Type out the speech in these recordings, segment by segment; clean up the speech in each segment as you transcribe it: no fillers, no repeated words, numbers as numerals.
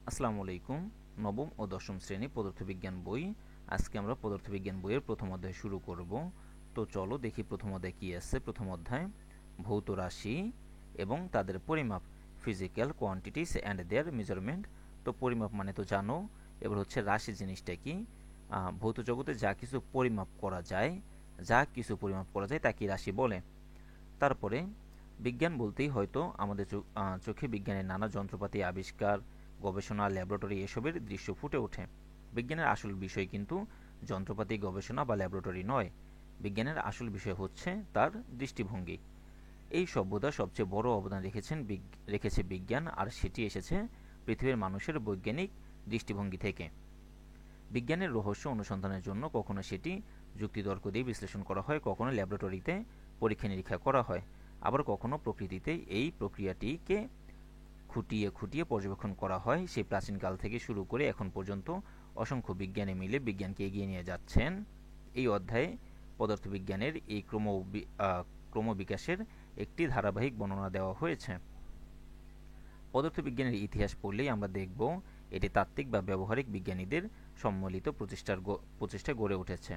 আসসালামু আলাইকুম। নবম ও দশম শ্রেণী পদার্থবিজ্ঞান বই। আজকে আমরা পদার্থবিজ্ঞান বইয়ের প্রথম অধ্যায় শুরু করব। তো চলো দেখি প্রথম অধ্যায় কি আছে। প্রথম অধ্যায় ভৌত রাশি এবং তাদের পরিমাপ, physical quantities and their measurement. তো পরিমাপ মানে তো জানো। এবার হচ্ছে রাশি জিনিসটা কি। ভৌত জগতে যা কিছু পরিমাপ করা যায়, তাকে রাশি বলে। তারপরে বিজ্ঞান বলতেই হয়তো আমাদের চোখে বিজ্ঞানের নানা যন্ত্রপাতি আবিষ্কার, গবেষণা, ল্যাবরেটরি এসবের দৃশ্য ফুটে ওঠে। বিজ্ঞানের আসল বিষয় কিন্তু যন্ত্রপাতি, গবেষণা বা ল্যাবরেটরি নয়। বিজ্ঞানের আসল বিষয় হচ্ছে তার দৃষ্টিভঙ্গি। এই সভ্যতার সবচেয়ে বড় অবদান রেখেছে বিজ্ঞান, আর সেটি এসেছে পৃথিবীর মানুষের বৈজ্ঞানিক দৃষ্টিভঙ্গি থেকে। বিজ্ঞানের রহস্য অনুসন্ধানের জন্য কখনো সেটি যুক্তিতর্ক দিয়ে বিশ্লেষণ করা হয়, কখনো ল্যাবরেটরিতে পরীক্ষা নিরীক্ষা করা হয়, আবার কখনো প্রকৃতিতে এই প্রক্রিয়াটিকে খুঁটিয়ে খুঁটিয়ে পর্যবেক্ষণ করা হয়। সেই প্রাচীনকাল থেকে শুরু করে এখন পর্যন্ত অসংখ্য বিজ্ঞানী মিলে বিজ্ঞানকে এগিয়ে নিয়ে যাচ্ছেন। এই অধ্যায়ে পদার্থবিজ্ঞানের এই ক্রমবিকাশের একটি ধারাবাহিক বর্ণনা দেওয়া হয়েছে। পদার্থবিজ্ঞানের ইতিহাস পড়লেই আমরা দেখব এটি তাত্ত্বিক বা ব্যবহারিক বিজ্ঞানীদের সম্মিলিত প্রচেষ্টায় গড়ে উঠেছে।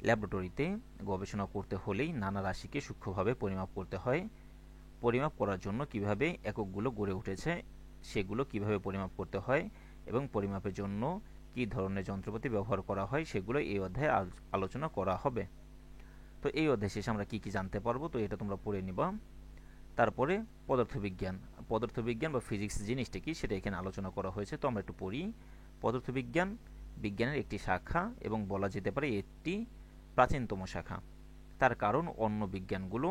ল্যাবরেটরিতে গবেষণা করতে হলেই নানা রাশিকে সূক্ষ্মভাবে পরিমাপ করতে হয়। পরিমাপ করার জন্য কিভাবে এককগুলো গড়ে উঠেছে, সেগুলো কিভাবে পরিমাপ করতে হয় এবং পরিমাপের জন্য কী ধরনের যন্ত্রপাতি ব্যবহার করা হয়, সেগুলো এই অধ্যায়ে আলোচনা করা হবে। তো এই অধ্যায় শেষে আমরা কি কি জানতে পারবো, তো এটা তোমরা পড়ে নিবা। তারপরে পদার্থবিজ্ঞান বা ফিজিক্স জিনিসটা কি সেটা এখানে আলোচনা করা হয়েছে। তো আমরা একটু পড়ি। পদার্থবিজ্ঞান বিজ্ঞানের একটি শাখা এবং বলা যেতে পারে একটি প্রাচীনতম শাখা। তার কারণ অন্য বিজ্ঞানগুলো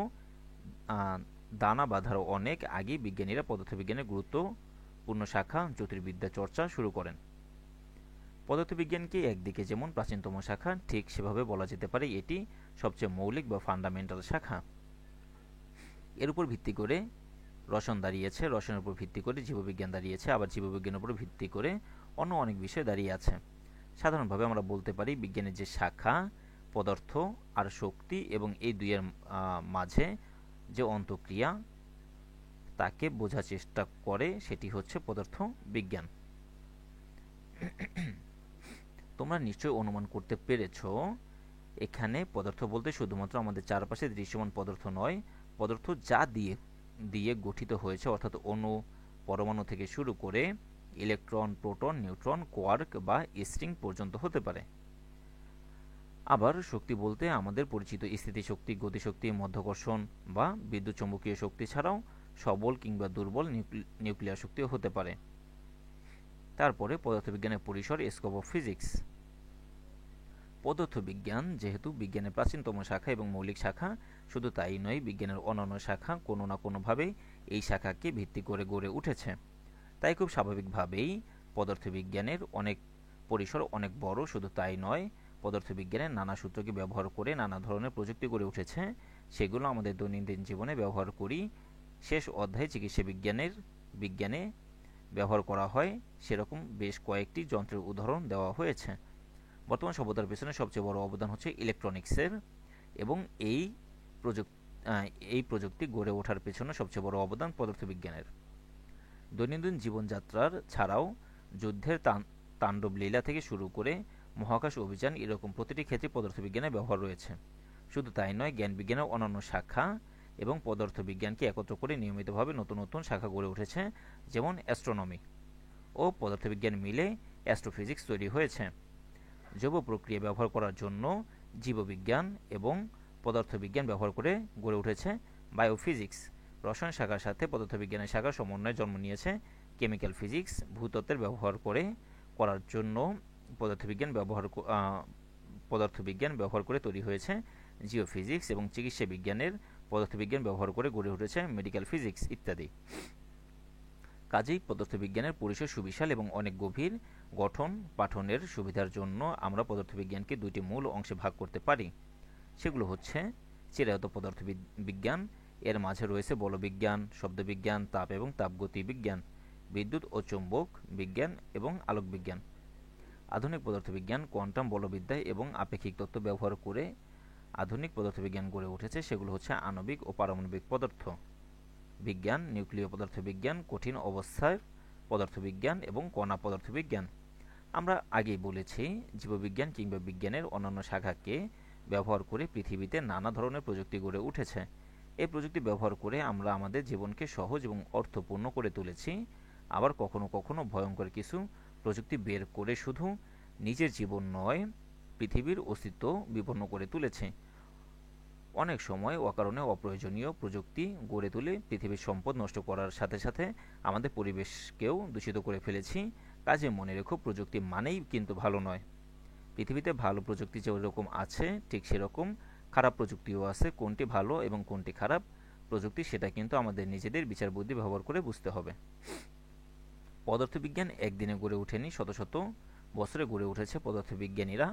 দানা বাঁধার অনেক আগে বিজ্ঞানীরা পদার্থবিজ্ঞানের গুরুত্বপূর্ণ শাখা জ্যোতির্বিদ্যা চর্চা শুরু করেন। পদার্থবিজ্ঞানকে একদিকে যেমন প্রাচীনতম শাখা, ঠিক সেভাবে বলা যেতে পারে এটি সবচেয়ে মৌলিক বা ফান্ডামেন্টাল শাখা। এর উপর ভিত্তি করে রসায়ন দাঁড়িয়েছে, রসায়নের উপর ভিত্তি করে জীববিজ্ঞান দাঁড়িয়েছে, আবার জীববিজ্ঞানের উপর ভিত্তি করে অন্য অনেক বিষয় দাঁড়িয়ে আছে। সাধারণভাবে আমরা বলতে পারি বিজ্ঞানের যে শাখা, পদার্থ আর শক্তি এবং এই দুইয়ের মাঝে যে অন্তঃক্রিয়া তাকে বোঝার চেষ্টা করে, সেটি হচ্ছে পদার্থ বিজ্ঞান। তোমরা নিশ্চয়ই অনুমান করতে পেরেছ এখানে পদার্থ বলতে শুধুমাত্র আমাদের চারপাশে দৃশ্যমান পদার্থ নয়, পদার্থ যা দিয়ে দিয়ে গঠিত হয়েছে, অর্থাৎ অণু, পরমাণু থেকে শুরু করে ইলেকট্রন, প্রোটন, নিউট্রন, কোয়ার্ক বা স্ট্রিং পর্যন্ত হতে পারে। আবার শক্তি বলতে আমাদের পরিচিত স্থিতিশক্তি, গতিশক্তি, মধ্যাকর্ষণ বা বিদ্যুৎ চৌম্বকীয় শক্তি ছাড়াও সবল কিংবা দুর্বল নিউক্লিয়ার শক্তিও হতে পারে। তারপরে পদার্থবিজ্ঞানের পরিসর, স্কোপ অফ ফিজিক্স। পদার্থবিজ্ঞান যেহেতু বিজ্ঞানের প্রাচীনতম শাখা এবং মৌলিক শাখা, শুধু তাই নয়, বিজ্ঞানের অন্যান্য শাখা কোনো না কোনোভাবে এই শাখাকে ভিত্তি করে গড়ে উঠেছে। তাই খুব স্বাভাবিকভাবেই পদার্থবিজ্ঞানের পরিসর অনেক বড়। শুধু তাই নয়, পদার্থবিজ্ঞানের নানা সূত্রকে ব্যবহার করে নানা ধরনের প্রযুক্তি গড়ে উঠেছে, সেগুলো আমাদের দৈনন্দিন জীবনে ব্যবহার করি। শেষ অধ্যায়ে চিকিৎসা বিজ্ঞানে ব্যবহার করা হয় সেরকম বেশ কয়েকটি যন্ত্রের উদাহরণ দেওয়া হয়েছে। বর্তমান সভ্যতার পেছনে সবচেয়ে বড় অবদান হচ্ছে ইলেকট্রনিক্সের, এবং এই প্রযুক্তি গড়ে ওঠার পেছনে সবচেয়ে বড় অবদান পদার্থবিজ্ঞানের। দৈনন্দিন জীবনযাত্রার ছাড়াও যুদ্ধের তাণ্ডব লীলা থেকে শুরু করে মহাকাশ অভিযান, এরকম প্রতিটি ক্ষেত্রে পদার্থবিজ্ঞানের ব্যবহার রয়েছে। শুধু তাই নয়, জ্ঞান বিজ্ঞানের অন্যান্য শাখা এবং পদার্থবিজ্ঞানকে একত্র করে নিয়মিতভাবে নতুন নতুন শাখা গড়ে উঠেছে, যেমন অ্যাস্ট্রোনমি ও পদার্থবিজ্ঞান মিলে অ্যাস্ট্রোফিজিক্স তৈরি হয়েছে। জৈব প্রক্রিয়া ব্যবহার করার জন্য জীববিজ্ঞান এবং পদার্থবিজ্ঞান ব্যবহার করে গড়ে উঠেছে বায়োফিজিক্স। রসায়ন শাখার সাথে পদার্থবিজ্ঞানের শাখার সমন্বয়ে জন্ম নিয়েছে কেমিক্যাল ফিজিক্স। ভূতত্ত্বের ব্যবহার করার জন্য পদার্থবিজ্ঞান ব্যবহার করে তৈরি হয়েছে জিওফিজিক্স, এবং চিকিৎসা বিজ্ঞানের পদার্থবিজ্ঞান ব্যবহার করে গড়ে উঠেছে মেডিকেল ফিজিক্স ইত্যাদি। কাজেই পদার্থবিজ্ঞানের পরিসর সুবিশাল এবং অনেক গভীর। গঠন পাঠনের সুবিধার জন্য আমরা পদার্থবিজ্ঞানকে দুইটি মূল অংশে ভাগ করতে পারি। সেগুলো হচ্ছে চিরায়ত পদার্থবিজ্ঞান, এর মাঝে রয়েছে বলবিজ্ঞান, শব্দবিজ্ঞান, তাপ এবং তাপগতি বিজ্ঞান, বিদ্যুৎ ও চৌম্বক বিজ্ঞান এবং আলোক বিজ্ঞান। আধুনিক পদার্থবিজ্ঞান কোয়ান্টাম বলবিদ্যা এবং আপেক্ষিক তত্ত্ব ব্যবহার করে আধুনিক পদার্থবিজ্ঞান গড়ে উঠেছে। সেগুলো হচ্ছে আণবিক ও পারমাণবিক পদার্থ বিজ্ঞান, নিউক্লিয় পদার্থবিজ্ঞান, কঠিন অবস্থার পদার্থবিজ্ঞান এবং কণা পদার্থবিজ্ঞান। আমরা আগেই বলেছি, জীববিজ্ঞান কিংবা বিজ্ঞানের অন্যান্য শাখাকে ব্যবহার করে পৃথিবীতে নানা ধরনের প্রযুক্তি গড়ে উঠেছে। এই প্রযুক্তি ব্যবহার করে আমরা আমাদের জীবনকে সহজ এবং অর্থপূর্ণ করে তুলেছি। আবার কখনো কখনো ভয়ঙ্কর কিছু প্রযুক্তি বের করে শুধু নিজের জীবন নয়, পৃথিবীর অস্তিত্ব বিপন্ন করে তুলেছে। অনেক সময় অকারণে অপ্রয়োজনীয় প্রযুক্তি গড়ে তুলে পৃথিবীর সম্পদ নষ্ট করার সাথে সাথে আমাদের পরিবেশকেও দূষিত করে ফেলেছি। কাজে মনে রেখো, প্রযুক্তি মানেই কিন্তু ভালো নয়। পৃথিবীতে ভালো প্রযুক্তি যেরকম আছে, ঠিক সেরকম খারাপ প্রযুক্তিও আছে। কোনটি ভালো এবং কোনটি খারাপ প্রযুক্তি, সেটা কিন্তু আমাদের নিজেদের বিচার বুদ্ধি ব্যবহার করে বুঝতে হবে। পদার্থবিজ্ঞান একদিনে গড়ে ওঠেনি, শত শত বছরে গড়ে উঠেছে। পদার্থবিজ্ঞানীরা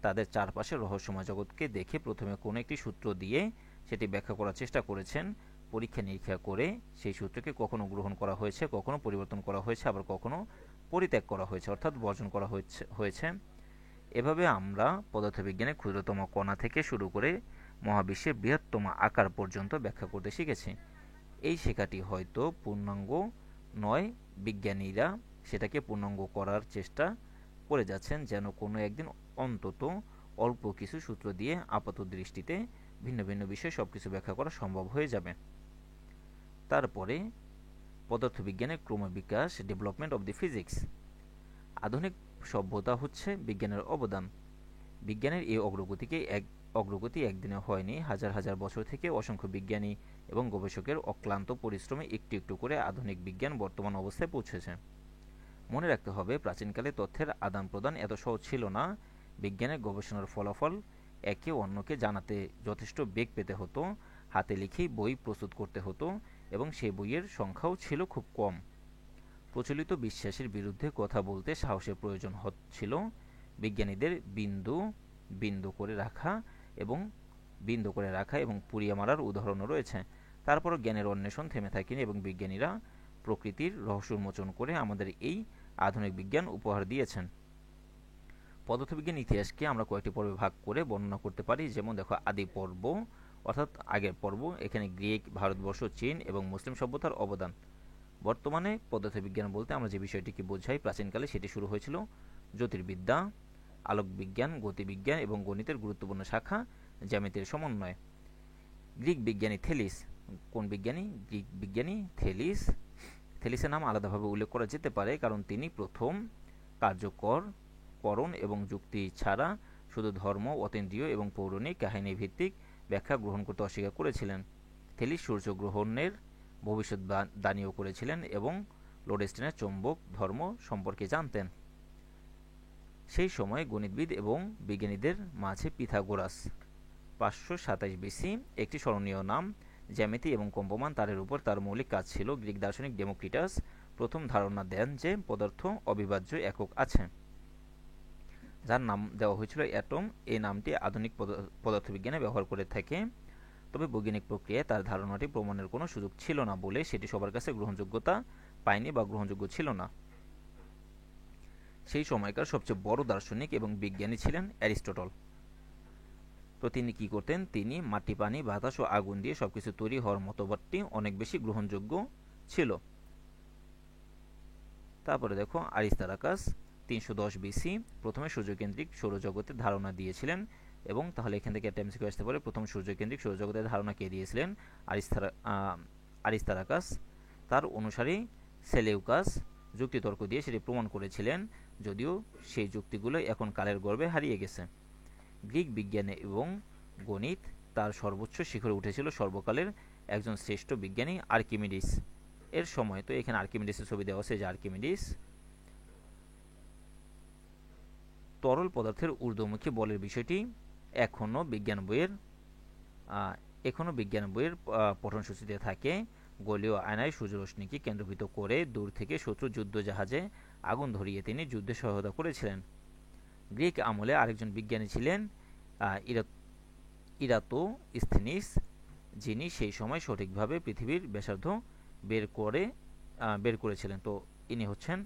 তাদের চারপাশের রহস্যময় জগৎকে দেখে প্রথমে কোনো একটি সূত্র দিয়ে সেটি ব্যাখ্যা করার চেষ্টা করেছেন। পরীক্ষা নিরীক্ষা করে সেই সূত্রকে কখনো গ্রহণ করা হয়েছে, কখনো পরিবর্তন করা হয়েছে, আবার কখনো পরিত্যাগ করা হয়েছে, অর্থাৎ বর্জন করা হয়েছে। এভাবে আমরা পদার্থবিজ্ঞানের ক্ষুদ্রতম কণা থেকে শুরু করে মহাবিশ্বের বৃহত্তম আকার পর্যন্ত ব্যাখ্যা করতে শিখেছি। এই শেখাটি হয়তো পূর্ণাঙ্গ নয়, বিজ্ঞানীরা সেটাকে পূর্ণাঙ্গ করার চেষ্টা করে যাচ্ছেন, যেন কোনো একদিন অন্তত অল্প কিছু সূত্র দিয়ে আপাত দৃষ্টিতে ভিন্ন ভিন্ন বিষয় সবকিছু ব্যাখ্যা করা সম্ভব হয়ে যাবে। তারপরে পদার্থবিজ্ঞানের ক্রমবিকাশ, ডেভেলপমেন্ট অব দি ফিজিক্স। আধুনিক সভ্যতা হচ্ছে বিজ্ঞানের অবদান। বিজ্ঞানের এই অগ্রগতি একদিনে হয়নি। হাজার হাজার বছর থেকে অসংখ্য বিজ্ঞানী এবং গবেষকের অক্লান্ত পরিশ্রমে একটু একটু করে আধুনিক বিজ্ঞান বর্তমান অবস্থায় পৌঁছেছে। মনে রাখতে হবে, প্রাচীনকালে তথ্যের আদান প্রদান এত সহজ ছিল না। বিজ্ঞানের গবেষণার ফলাফল একে অন্যকে জানাতে যথেষ্ট বেগ পেতে হতো। হাতে লিখেই বই প্রস্তুত করতে হতো এবং সেই বইয়ের সংখ্যাও ছিল খুব কম। প্রচলিত বিশ্বাসের বিরুদ্ধে কথা বলতে সাহসের প্রয়োজন হচ্ছিল। বিজ্ঞানীদের বিন্দু বিন্দু করে রাখা এবং পুড়িয়ে মারার উদাহরণও রয়েছে। তারপরও জ্ঞানের অন্বেষণ থেমে থাকেনি এবং বিজ্ঞানীরা প্রকৃতির রহস্য উন্মোচন করে আমাদের এই আধুনিক বিজ্ঞান উপহার দিয়েছেন। পদার্থবিজ্ঞান ইতিহাসকে আমরা কয়েকটি পর্বে ভাগ করে বর্ণনা করতে পারি। যেমন দেখো, আদি পর্ব অর্থাৎ আগের পর্ব, এখানে গ্রিক, ভারতবর্ষ, চীন এবং মুসলিম সভ্যতার অবদান। বর্তমানে পদার্থবিজ্ঞান বলতে আমরা যে বিষয়টিকে বোঝাই, প্রাচীনকালে সেটি শুরু হয়েছিল জ্যোতির্বিদ্যা, আলোকবিজ্ঞান, গতিবিজ্ঞান এবং গণিতের গুরুত্বপূর্ণ শাখা জ্যামিতির সমন্বয়। গ্রিক বিজ্ঞানী থেলিস, কোন বিজ্ঞানী? গ্রিক বিজ্ঞানী থেলিস। থেলিসের নাম আলাদাভাবে উল্লেখ করা যেতে পারে, কারণ তিনি প্রথম কার্যকরণ এবং যুক্তি ছাড়া শুধু ধর্ম, অতীন্দ্রিয় এবং পৌরাণিক কাহিনী ভিত্তিক ব্যাখ্যা গ্রহণ করতে অস্বীকার করেছিলেন। থেলিস সূর্যগ্রহণের ভবিষ্যদ্বাণীও করেছিলেন এবং লোডেস্টেনের চৌম্বক ধর্ম সম্পর্কে জানতেন। সেই সময় গণিতবিদ এবং বিজ্ঞানীদের মাঝে পিথাগোরাস 527 বিসি, একটি স্মরণীয় নাম। জ্যামিতি এবং কম্পমান তারের উপর তার মৌলিক কাজ ছিল। গ্রিক দার্শনিক ডেমোক্রিটাস প্রথম ধারণা দেন যে পদার্থ অবিভাজ্য একক আছে, যার নাম দেওয়া হয়েছিল অ্যাটম। এই নামটি আধুনিক পদার্থবিজ্ঞানে ব্যবহার করে থাকে। তবে বৈজ্ঞানিক প্রক্রিয়ায় তার ধারণাটি প্রমাণের কোনো সুযোগ ছিল না বলে সেটি সবার কাছে গ্রহণযোগ্যতা পায়নি বা গ্রহণযোগ্য ছিল না। সেই সময়কার সবচেয়ে বড় দার্শনিক এবং বিজ্ঞানী ছিলেন অ্যারিস্টটল। তো তিনি কি করতেন? তিনি মাটি, পানি, বাতাস ও আগুন দিয়ে সবকিছু তৈরি হওয়ার মতবাদটি অনেক বেশি গ্রহণযোগ্য ছিল। তারপরে দেখো, আরিস্তারাকাস 310 বিসি প্রথমে সূর্যকেন্দ্রিক সৌরজগতের ধারণা দিয়েছিলেন। এবং তাহলে এখান থেকে একটা এমসিকিউ আসতে পারে, প্রথম সূর্যকেন্দ্রিক সৌরজগতের ধারণা কে দিয়েছিলেন? আরিস্তারাকাস। তার অনুসারী সেলেউকাস যুক্তিতর্ক দিয়ে সেটি প্রমাণ করেছিলেন, যদিও সেই যুক্তিগুলো এখন কালের গর্ভে হারিয়ে গেছে। গ্রিক বিজ্ঞান এবং গণিত তার সর্বোচ্চ শিখরে উঠেছিল সর্বকালের একজন শ্রেষ্ঠ বিজ্ঞানী আর্কিমিডিস এর সময়। তো এখানে আর্কিমিডিসের ছবি দেওয়া আছে, যে আর্কিমিডিস তরল পদার্থের ঊর্ধ্বমুখী বলের বিষয়টি এখনও বিজ্ঞান বইয়ের পঠনসূচিতে থাকে। গোলীয় আয়নায় সূর্যরশ্মিকে কেন্দ্রীভূত করে দূর থেকে শত্রু যুদ্ধ জাহাজে আগুন ধরিয়ে তিনি যুদ্ধে সহায়তা করেছিলেন। গ্রিক আমলে আরেকজন বিজ্ঞানী ছিলেন ইরাটোস্থিনিস, যিনি সেই সময় সঠিকভাবে পৃথিবীর ব্যাসার্ধ বের করেছিলেন। তো ইনি হচ্ছেন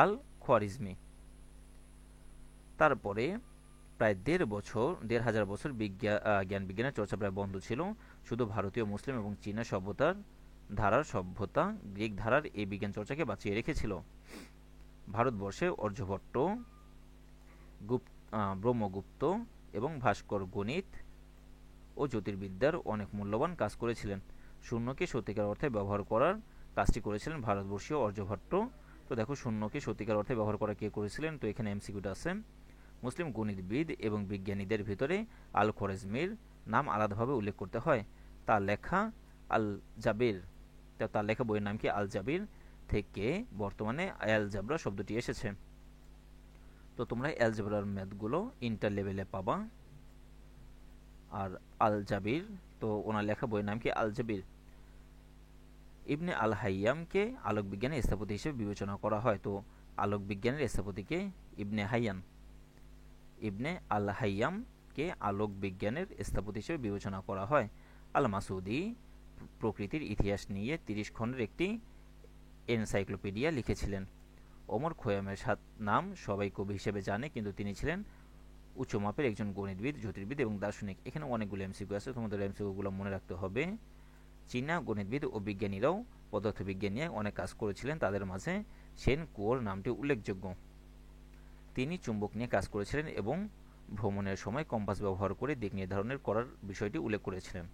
আল খোয়ারিজমি। তারপরে প্রায় 1,500 বছর জ্ঞান বিজ্ঞানের চর্চা প্রায় বন্ধ ছিল। শুধু ভারতীয়, মুসলিম এবং চীনা সভ্যতার ধারার সভ্যতা গ্রিক ধারার এই বিজ্ঞান চর্চাকে বাঁচিয়ে রেখেছিল। ভারতবর্ষে অর্যভট্ট, ব্রহ্মগুপ্ত এবং ভাস্কর গণিত ও জ্যোতির্বিদ্যার অনেক মূল্যবান কাজ করেছিলেন। শূন্যকে সত্যিকার অর্থে ব্যবহার করার কাজটি করেছিলেন ভারতবর্ষীয় অর্যভট্ট। তো দেখো শূন্যকে সত্যিকার অর্থে ব্যবহার করা কে করেছিলেন, তো এখানে এমসিকিউটা আছে। মুসলিম গণিতবিদ এবং বিজ্ঞানীদের ভিতরে আল খোয়ারিজমির নাম আলাদাভাবে উল্লেখ করতে হয়। তার লেখা আল জাবির, তার লেখা বইয়ের নাম কি আল জাবির থেকে বর্তমানে অ্যালজাবরা শব্দটি এসেছে। তো তোমরা অ্যালজাবরার ম্যাথগুলো ইন্টার লেভেলে পাবা। আর আল জাবির, তো ওনার লেখা বইয়ের নাম কি আল জাবির। ইবনে আল হাইয়ামকে আলোক বিজ্ঞানের স্থপতি হিসেবে বিবেচনা করা হয়। তো আলোক বিজ্ঞানের স্থপতিকে ইবনে হাইয়ান। ইবনে আল হাইয়ামকে আলোক বিজ্ঞানের স্থপতি হিসেবে বিবেচনা করা হয়। আল মাসুদি প্রকৃতির ইতিহাস নিয়ে 30 খণ্ডের একটি এনসাইক্লোপিডিয়া লিখেছিলেন। ওমর খৈয়ামের নাম সবাই কবি হিসেবে জানে, কিন্তু তিনি ছিলেন উচ্চ মাপের একজন গণিতবিদ, জ্যোতির্বিদ এবং দার্শনিক। এখানে অনেকগুলো এমসিকিউ আছে, তোমাদের এমসিকিউগুলো মনে রাখতে হবে। চীনা গণিতবিদ ও বিজ্ঞানীরাও পদার্থবিজ্ঞান নিয়ে অনেক কাজ করেছিলেন, তাদের মাঝে সেন কুয়োর নামটি উল্লেখযোগ্য। তিনি চুম্বক নিয়ে কাজ করেছিলেন এবং ভ্রমণের সময় কম্পাস ব্যবহার করে দিক নির্ধারণের করার বিষয়টি উল্লেখ করেছিলেন।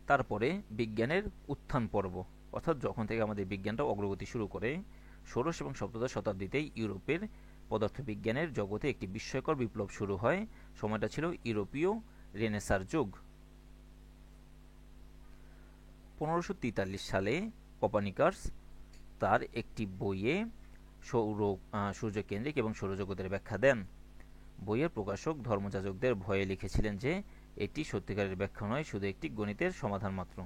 তারপরে বিজ্ঞানের উত্থান পর্ব, অর্থাৎ যখন থেকে আমাদের বিজ্ঞানটা অগ্রগতি শুরু করে, ষোড়শ এবং সপ্তদশ শতাব্দীতেই ইউরোপের পদার্থবিজ্ঞানের জগতে একটি বিস্ময়কর বিপ্লব শুরু হয়। সময়টা ছিল ইউরোপীয় রেনেসার যুগ। 1543 সালে কোপার্নিকাস তার একটি বইয়ে সূর্যকেন্দ্রিক এবং সৌরজগতের ব্যাখ্যা দেন। বইয়ের প্রকাশক ধর্মযাজকদের ভয়ে লিখেছিলেন যে এটি সত্যিকারের ব্যাখ্যা নয়, শুধু একটি গণিতের সমাধান মাত্র।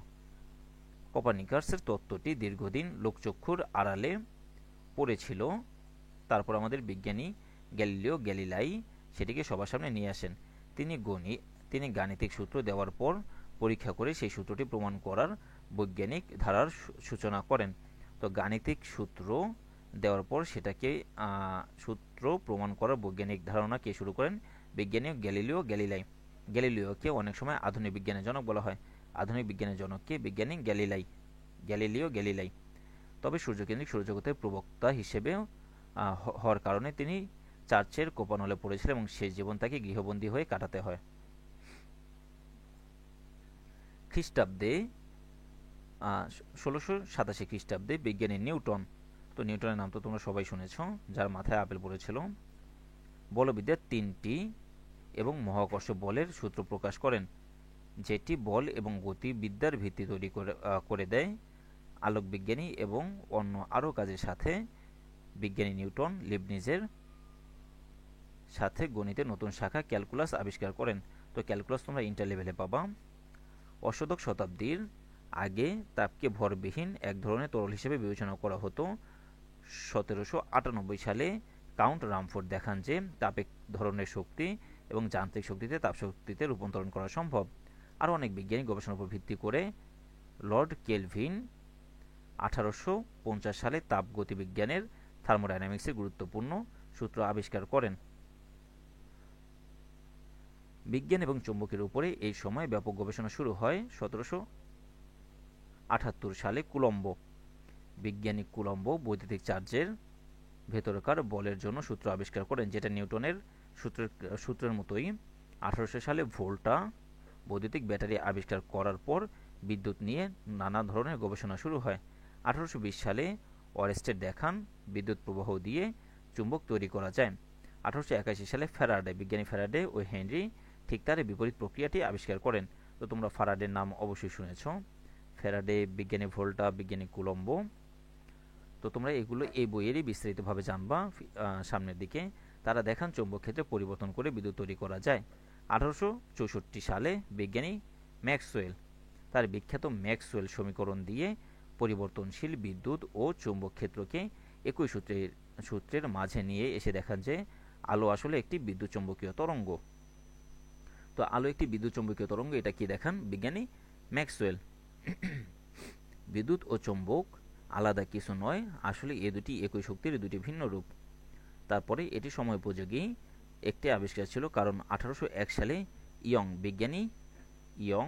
কোপার্নিকাসের তত্ত্বটি দীর্ঘদিন লোকচক্ষুর আড়ালে পড়েছিল। তারপর আমাদের বিজ্ঞানী গ্যালিলিও গ্যালিলাই সেটিকে সবার সামনে নিয়ে আসেন। তিনি গাণিতিক সূত্র দেওয়ার পর পরীক্ষা করে সেই সূত্রটি প্রমাণ করার বৈজ্ঞানিক ধারার সূচনা করেন। তো গাণিতিক সূত্র দেওয়ার পর সেটাকে সূত্র প্রমাণ করার বৈজ্ঞানিক ধারণা কে শুরু করেন? বিজ্ঞানী গ্যালিলিও গ্যালিলাই। গ্যালিলিওকে অনেক সময় আধুনিক বিজ্ঞানের জনক বলা হয়। আধুনিক বিজ্ঞানের জনককে বিজ্ঞানী গ্যালিলিও গ্যালিলাই। তবে সূর্যকেন্দ্রিক সৌরজগতের প্রবক্তা হিসেবে হওয়ার কারণে তিনি চার্চের কোপানলে পড়েছিলেন এবং শেষ জীবন তাকে গৃহবন্দী হয়ে কাটাতে হয়। খ্রিস্টাব্দে 1687 খ্রিস্টাব্দে বিজ্ঞানী নিউটন, তো নিউটনের নাম তো তোমরা সবাই শুনেছ, যার মাথায় আপেল পড়েছিল, বলবিদ্যার 3টি এবং মহাকর্ষ বলের সূত্র প্রকাশ করেন, যেটি বল এবং গতিবিদ্যার ভিত্তি তৈরি করে দেয়। আলোক বিজ্ঞানী এবং অন্য আরও কাজের সাথে বিজ্ঞানী নিউটন লিবনিজের সাথে গণিতের নতুন শাখা ক্যালকুলাস আবিষ্কার করেন। তো ক্যালকুলাস তোমরা ইন্টার লেভেলে পাবা। অষ্টদশ শতাব্দীর আগে তাপকে ভরবিহীন এক ধরনের তরল হিসেবে বিবেচনা করা হতো। 1798 সালে কাউন্ট রামফোর্ড দেখান যে তাপ এক ধরনের শক্তি এবং যান্ত্রিক শক্তিতে তাপশক্তিতে রূপান্তরণ করা সম্ভব। আরও অনেক বিজ্ঞানী গবেষণার উপর ভিত্তি করে লর্ড কেলভিন 1850 সালে তাপগতিবিজ্ঞানের থার্মোডাইনামিক্সের গুরুত্বপূর্ণ সূত্র আবিষ্কার করেন। বিজ্ঞান এবং চৌম্বকের উপরে এই সময় ব্যাপক গবেষণা শুরু হয়। 1778 সালে কুলম্ব, বিজ্ঞানী কুলম্ব বৈদ্যুতিক চার্জের ভেতরকার বলের জন্য সূত্র আবিষ্কার করেন, যেটা নিউটনের সূত্রের মতোই। 1800 সালে ভোল্টা বৈদ্যুতিক ব্যাটারি আবিষ্কার করার পর বিদ্যুৎ নিয়ে নানা ধরনের গবেষণা শুরু হয়। 1820 সালে ওয়ারস্টেড দেখান বিদ্যুৎ প্রবাহ দিয়ে চুম্বক তৈরি করা যায়। 1881 সালে ফ্যারাডে, বিজ্ঞানী ফ্যারাডে ও হেনরি ঠিক তার বিপরীত প্রক্রিয়াটি আবিষ্কার করেন। তো তোমরা ফ্যারাডের নাম অবশ্যই শুনেছ, ফ্যারাডে, বিজ্ঞানী ভোল্টা, বিজ্ঞানী কুলম্ব। তো তোমরা এগুলো এই বইয়েরই বিস্তারিতভাবে জানবা সামনের দিকে। তারা দেখান চৌম্বক ক্ষেত্রে পরিবর্তন করে বিদ্যুৎ তৈরি করা যায়। 1864 সালে বিজ্ঞানী ম্যাক্সওয়েল তার বিখ্যাত ম্যাক্সওয়েল সমীকরণ দিয়ে পরিবর্তনশীল বিদ্যুৎ ও চৌম্বক ক্ষেত্রকে একই সূত্রের মাঝে নিয়ে এসে দেখান যে আলো আসলে একটি বিদ্যুৎ চৌম্বকীয় তরঙ্গ। তো আলো একটি বিদ্যুৎ চৌম্বকীয় তরঙ্গ, এটা কি দেখান বিজ্ঞানী ম্যাক্সওয়েল। বিদ্যুৎ ও চৌম্বক আলাদা কিছু নয়, আসলে এ দুটি একই শক্তির দুটি ভিন্ন রূপ। তারপরে এটি সময়োপযোগী একটি আবিষ্কার ছিল, কারণ 1801 সালে বিজ্ঞানী ইয়ং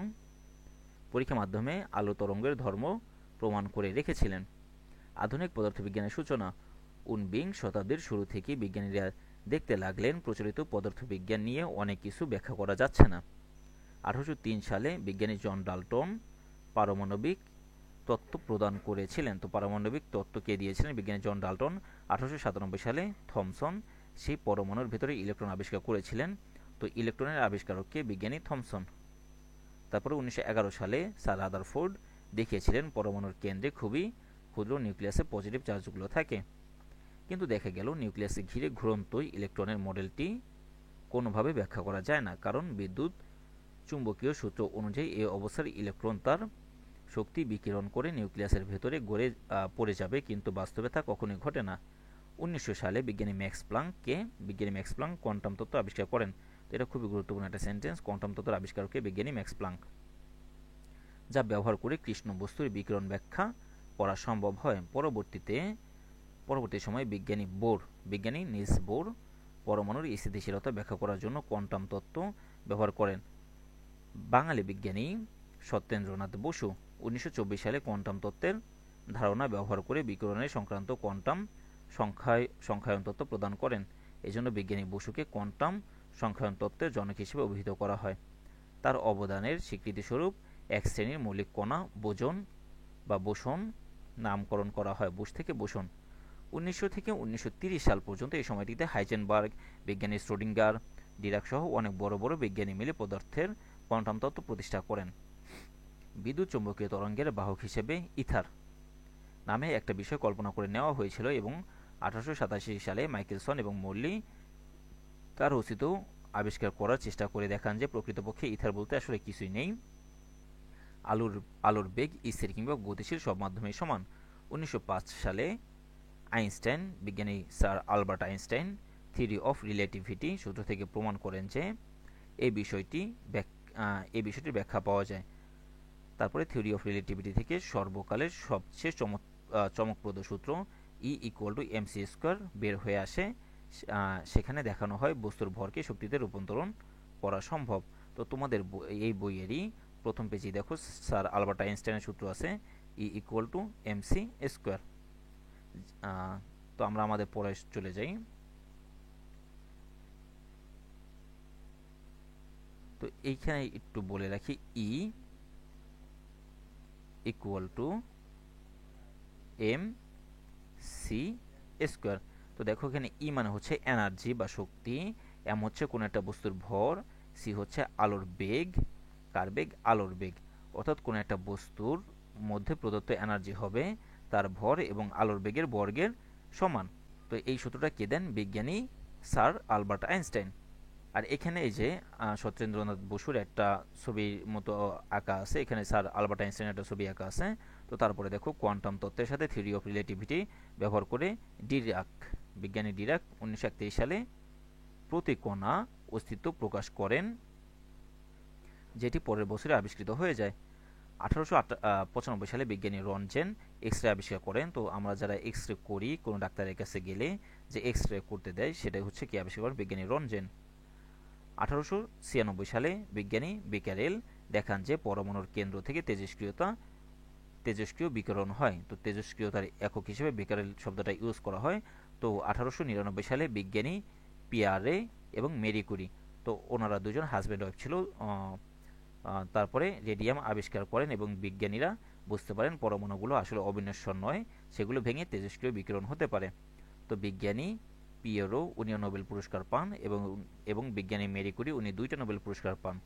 পরীক্ষার মাধ্যমে আলো তরঙ্গের ধর্ম প্রমাণ করে রেখেছিলেন। আধুনিক পদার্থবিজ্ঞানের সূচনা। ঊনবিংশ শতাব্দীর শুরু থেকে বিজ্ঞানীরা দেখতে লাগলেন প্রচলিত পদার্থবিজ্ঞান নিয়ে অনেক কিছু ব্যাখ্যা করা যাচ্ছে না। 1803 সালে বিজ্ঞানী জন ডাল্টন পারমাণবিক তত্ত্ব প্রদান করেছিলেন। তো পারমাণবিক তত্ত্ব কে দিয়েছিলেন? বিজ্ঞানী জন ডাল্টন। 1897 সালে থমসন সেই পরমাণুর ভেতরে ইলেকট্রন আবিষ্কার করেছিলেন। তো ইলেকট্রনের আবিষ্কারক কে? বিজ্ঞানী থমসন। তারপরে 1911 সালে স্যার রাদারফোর্ড দেখিয়েছিলেন পরমাণুর কেন্দ্রে খুবই ক্ষুদ্র নিউক্লিয়াসে পজিটিভ চার্জগুলো থাকে। কিন্তু দেখা গেল নিউক্লিয়াসে ঘিরে ঘুরন্ত ইলেকট্রনের মডেলটি কোনোভাবে ব্যাখ্যা করা যায় না, কারণ বিদ্যুৎ চুম্বকীয় সূত্র অনুযায়ী এই অবস্থার ইলেকট্রন তার শক্তি বিকিরণ করে নিউক্লিয়াসের ভেতরে পড়ে যাবে, কিন্তু বাস্তবে তা কখনোই ঘটে না। 1900 সালে বিজ্ঞানী ম্যাক্স প্লাঙ্ক কোয়ান্টাম তত্ত্ব আবিষ্কার করেন। তো এটা খুবই গুরুত্বপূর্ণ একটা সেন্টেন্স। কোয়ান্টাম তত্ত্বের আবিষ্কারকে বিজ্ঞানী ম্যাক্স প্লাঙ্ক, যা ব্যবহার করে কৃষ্ণ বস্তুর বিকিরণ ব্যাখ্যা করা সম্ভব হয়। পরবর্তী সময়ে বিজ্ঞানী নিলস বোর পরমাণুর স্থিতিশীলতা ব্যাখ্যা করার জন্য কোয়ান্টাম তত্ত্ব ব্যবহার করেন। বাঙালি বিজ্ঞানী সত্যেন্দ্রনাথ বসু 1924 সালে কোয়ান্টাম তত্ত্বের ধারণা ব্যবহার করে বিকিরণের সংক্রান্ত কোয়ান্টাম সংখ্যায়ন তত্ত্ব প্রদান করেন। এজন্য বিজ্ঞানী বসুকে কোয়ান্টাম সংখ্যায়ন তত্ত্বের জনক হিসেবে অভিহিত করা হয়। তার অবদানের স্বীকৃতিস্বরূপ এক শ্রেণীর মৌলিক কণা বোসন নামকরণ করা হয়, বুশ থেকে বোসন। 1900 থেকে 1930 সাল পর্যন্ত এই সময়টিতে হাইজেনবার্গ, বিজ্ঞানী শ্রোডিঙ্গার, ডিরাক সহ অনেক বড় বড় বিজ্ঞানী মিলে পদার্থের কোয়ান্টাম তত্ত্ব প্রতিষ্ঠা করেন। বিদ্যুৎ চৌম্বকীয় তরঙ্গের বাহক হিসেবে ইথার নামে একটা বিষয় কল্পনা করে নেওয়া হয়েছিল এবং 1887 সালে মাইকেলসন এবং মর্লি তার রচিত আবিষ্কার করার চেষ্টা করে দেখান যে প্রকৃতপক্ষে ইথার বলতে আসলে কিছুই নেই। আলোর বেগ স্থির কিংবা গতিশীল সব মাধ্যমেই সমান। 1905 সালে বিজ্ঞানী sir Albert Einstein theory of relativity সূত্র থেকে প্রমাণ করেন যে এই বিষয়টির ব্যাখ্যা পাওয়া যায়। তারপরে থিওরি অফ রিলেটিভিটি থেকে সর্বকালের সবচেয়ে চমকপ্রদ সূত্র E=mc² বের হয়ে আসে। সেখানে দেখানো হয় বস্তুর ভরকে শক্তিতে রূপান্তরণ করা সম্ভব। তো তোমাদের এই বইয়েরই প্রথম পেজে দেখো স্যার আলবার্ট আইনস্টাইনের সূত্র আছে E=mc²। তো আমরা আমাদের পড়ায় চলে যাই। তো এইখানে একটু বলে রাখি E=mc²। তো দেখো এখানে ই মানে হচ্ছে এনার্জি বা শক্তি, এম হচ্ছে কোন একটা বস্তুর ভর, সি হচ্ছে আলোর বেগ, কার বেগ? আলোর বেগ। অর্থাৎ কোন একটা বস্তুর মধ্যে প্রদত্ত এনার্জি হবে তার ভর এবং আলোর বেগের বর্গের সমান। তো এই সূত্রটা কে দেন? বিজ্ঞানী স্যার আলবার্ট আইনস্টাইন। আর এখানে এই যে সত্যেন্দ্রনাথ বসুর একটা ছবির মতো আঁকা আছে, এখানে স্যার আলবার্ট আইনস্টাইনের একটা ছবি আঁকা আছে। তো তারপরে দেখো কোয়ান্টাম তত্ত্বের সাথে থিওরি অফ রিলেটিভিটি ব্যবহার করে বিজ্ঞানী ডিরাক 1931 সালে প্রতিকণা অস্তিত্ব প্রকাশ করেন, যেটি পরের বছরে আবিষ্কৃত হয়ে যায়। 1895 সালে বিজ্ঞানী রনজেন এক্স রে আবিষ্কার করেন। তো আমরা যারা এক্স রে করি কোনো ডাক্তারের কাছে গেলে যে এক্স রে করতে দেয়, সেটাই হচ্ছে কি আবিষ্কার করেন? বিজ্ঞানী রনজেন। 1896 সালে বিজ্ঞানী বেকারেল দেখান যে পরমাণুর কেন্দ্র থেকে তেজস্ক্রিয় বিকিরণ হয়। তো তেজস্ক্রিয়তার একক হিসেবে বেকারেল শব্দটা ইউজ করা হয়। তো 1899 সালে বিজ্ঞানী পিয়ারে এবং মেরি কুরি, তো ওনারা দুজন হাজব্যান্ড ওয়াইফ ছিল, তারপরে রেডিয়াম আবিষ্কার করেন এবং বিজ্ঞানীরা বুঝতে পারেন পরমাণুগুলো আসলে অবিনশ্বর নয়, সেগুলো ভেঙে তেজস্ক্রিয় বিকিরণ হতে পারে। তো বিজ্ঞানী পিয়েরো উনিও নোবেল পুরস্কার পান এবং বিজ্ঞানী মেরি কুরি উনি 2টা নোবেল পুরস্কার পান।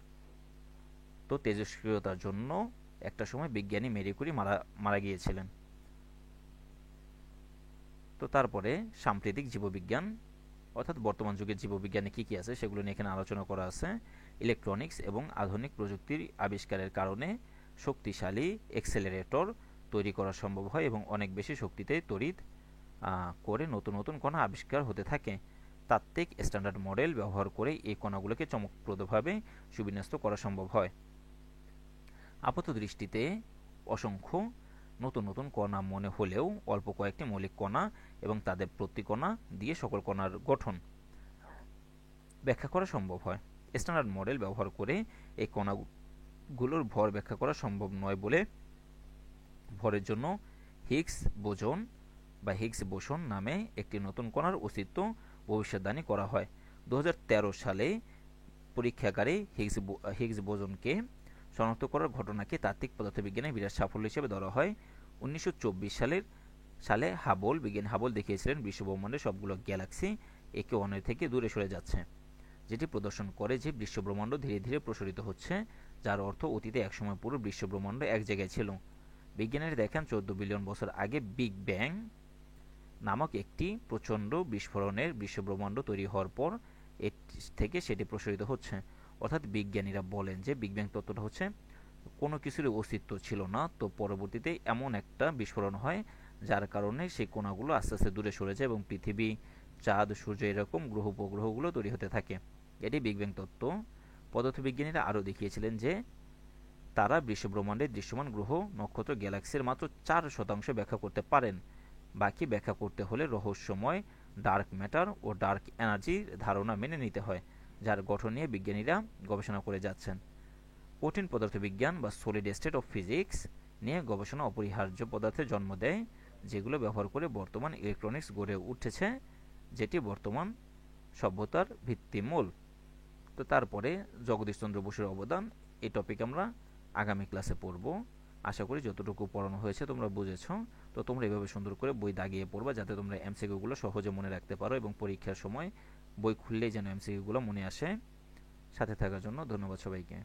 তো তেজস্ক্রিয়তার জন্য একটা সময় বিজ্ঞানী মেরি কুরি মারা গিয়েছিলেন। তো তারপরে সাম্প্রতিক জীববিজ্ঞান, অর্থাৎ বর্তমান যুগের জীববিজ্ঞানে কি কি আছে সেগুলো নিয়ে এখানে আলোচনা করা আছে। ইলেকট্রনিক্স এবং আধুনিক প্রযুক্তির আবিষ্কারের কারণে শক্তিশালী এক্সেলারেটর তৈরি করা সম্ভব হয় এবং অনেক বেশি শক্তিতে তড়িৎ করে নতুন নতুন কণা আবিষ্কার হতে থাকে। তাত্ত্বিক স্ট্যান্ডার্ড মডেল ব্যবহার করে এই কণাগুলোকে চমকপ্রদভাবে সুবিন্যস্ত করা সম্ভব হয়। আপাতদৃষ্টিতে অসংখ্য নতুন নতুন কণা মনে হলেও অল্প কয়েকটি মৌলিক কণা এবং তাদের প্রতিকণা দিয়ে সকল কণার গঠন ব্যাখ্যা করা সম্ভব হয়। স্ট্যান্ডার্ড মডেল ব্যবহার করে এই গুলোর ভর ব্যাখ্যা করা সম্ভব নয় বলে ভরের জন্য হিগস বোসন বা হিগস বোসন নামে একটি নতুন কণার অস্তিত্ব ভবিষ্যদ্বাণী করা হয়। 2013 সালে পরীক্ষাগারে হিগস বোসনকে শনাক্ত করার ঘটনাকে তাত্ত্বিক পদার্থবিজ্ঞানের বিরাট সাফল্য হিসেবে ধরা হয়। 1924 সালে বিজ্ঞানী হাবল দেখিয়েছিলেন বিশ্বব্রহ্মাণ্ডের সবগুলো গ্যালাক্সি একে অন্যের থেকে দূরে সরে যাচ্ছে, যেটি প্রদর্শন করে যে বিশ্বব্রহ্মাণ্ড ধীরে ধীরে প্রসারিত হচ্ছে, যার অর্থ অতীতে একসময় পুরো বিশ্বব্রহ্মাণ্ড এক জায়গায় ছিল। বিজ্ঞানীরা দেখেন 14 বিলিয়ন বছর আগে বিগ ব্যাং নামক একটি প্রচণ্ড বিস্ফোরণের বিশ্বব্রহ্মাণ্ড তৈরি হওয়ার পর থেকে সেটি প্রসারিত হচ্ছে। অর্থাৎ বিজ্ঞানীরা বলেন যে বিগ ব্যাং তত্ত্বটা হচ্ছে কোনো কিছুরই অস্তিত্ব ছিল না, তো পরবর্তীতে এমন একটা বিস্ফোরণ হয় যার কারণে সেই কণাগুলো আস্তে আস্তে দূরে সরে যায় এবং পৃথিবী, চাঁদ, সূর্য এরকম গ্রহ উপগ্রহগুলো তৈরি হতে থাকে। এটি বিগ ব্যাং তত্ত্ব। পদার্থবিজ্ঞানীরা আরও দেখিয়েছিলেন যে তারা বিশ্বব্রহ্মাণ্ডের দৃশ্যমান গ্রহ, নক্ষত্র, গ্যালাক্সির মাত্র 4% ব্যাখ্যা করতে পারেন। বাকি ব্যাখ্যা করতে হলে রহস্যময় ডার্ক ম্যাটার ও ডার্ক এনার্জির ধারণা মেনে নিতে হয়, যার গঠন নিয়ে বিজ্ঞানীরা গবেষণা করে যাচ্ছেন। কঠিন পদার্থবিজ্ঞান বা সলিড স্টেট অফ ফিজিক্স নিয়ে গবেষণা অপরিহার্য পদার্থের জন্ম দেয়, যেগুলো ব্যবহার করে বর্তমান ইলেকট্রনিক্স গড়ে উঠেছে, যেটি বর্তমান সভ্যতার ভিত্তিমূল। তো তারপরে জগদীশচন্দ্র বসুর অবদান, এই টপিক আমরা আগামী ক্লাসে পড়ব। আশা করি যতটুকু পড়ানো হয়েছে তোমরা বুঝেছ। তো তোমরা এভাবে সুন্দর করে বই দাগিয়ে পড়বা, যাতে তোমরা এমসিকিউগুলো সহজে মনে রাখতে পারো এবং পরীক্ষার সময় বই খুললেই যেন এমসিকিউগুলো মনে আসে। সাথে থাকার জন্য ধন্যবাদ সবাইকে।